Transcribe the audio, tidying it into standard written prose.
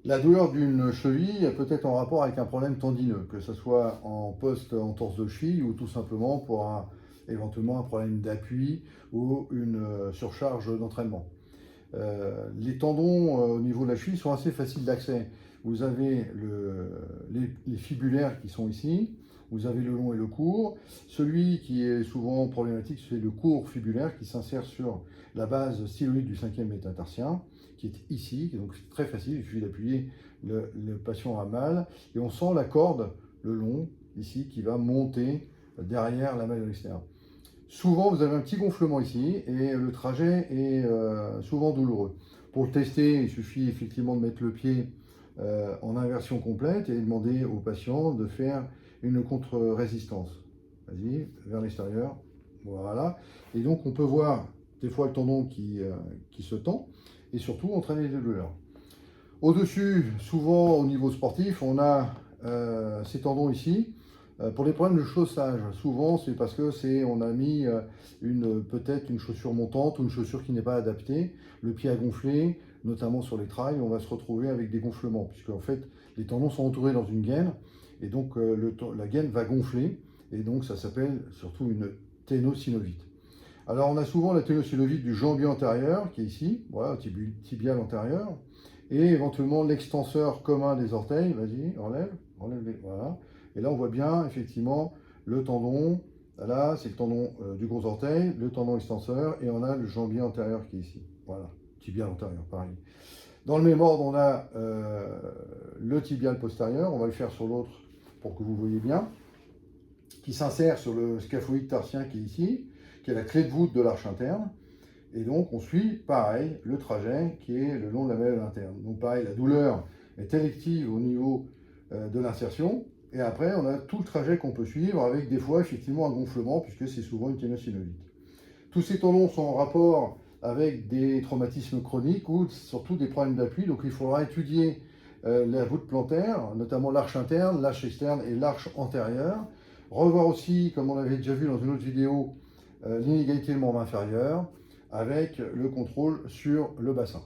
La douleur d'une cheville peut être en rapport avec un problème tendineux, que ce soit en post-entorse de cheville ou tout simplement pour éventuellement un problème d'appui ou une surcharge d'entraînement. Les tendons au niveau de la cheville sont assez faciles d'accès. Vous avez les fibulaires qui sont ici, vous avez le long et le court. Celui qui est souvent problématique, c'est le court fibulaire qui s'insère sur la base styloïde du cinquième métatarsien, qui est ici, donc c'est très facile, il suffit d'appuyer, le patient a mal, et on sent la corde, le long, ici, qui va monter derrière la malle externe. Souvent, vous avez un petit gonflement ici et le trajet est souvent douloureux. Pour le tester, il suffit effectivement de mettre le pied en inversion complète et demander au patient de faire une contre-résistance. Vas-y, vers l'extérieur. Voilà. Et donc, on peut voir des fois le tendon qui se tend et surtout entraîner des douleurs. Au-dessus, souvent au niveau sportif, on a ces tendons ici. Pour les problèmes de chaussage, souvent c'est parce que on a mis peut-être une chaussure montante ou une chaussure qui n'est pas adaptée. Le pied a gonflé, notamment sur les trails, on va se retrouver avec des gonflements, puisque en fait les tendons sont entourés dans une gaine, et donc la gaine va gonfler, et donc ça s'appelle surtout une ténosynovite. Alors on a souvent la ténosynovite du jambier antérieur, qui est ici, voilà, tibial antérieur, et éventuellement l'extenseur commun des orteils, vas-y, enlève les, voilà. Et là, on voit bien, effectivement, le tendon. Là, c'est le tendon du gros orteil, le tendon extenseur, et on a le jambier antérieur qui est ici. Voilà, tibial antérieur, pareil. Dans le même ordre, on a le tibial postérieur. On va le faire sur l'autre pour que vous voyez bien, qui s'insère sur le scaphoïde tarsien qui est ici, qui est la clé de voûte de l'arche interne. Et donc, on suit, pareil, le trajet qui est le long de la malle interne. Donc, pareil, la douleur est élective au niveau de l'insertion. Et après, on a tout le trajet qu'on peut suivre avec des fois, effectivement, un gonflement, puisque c'est souvent une ténosynovite. Tous ces tendons sont en rapport avec des traumatismes chroniques ou surtout des problèmes d'appui. Donc, il faudra étudier la voûte plantaire, notamment l'arche interne, l'arche externe et l'arche antérieure. Revoir aussi, comme on l'avait déjà vu dans une autre vidéo, l'inégalité de membre inférieur, avec le contrôle sur le bassin.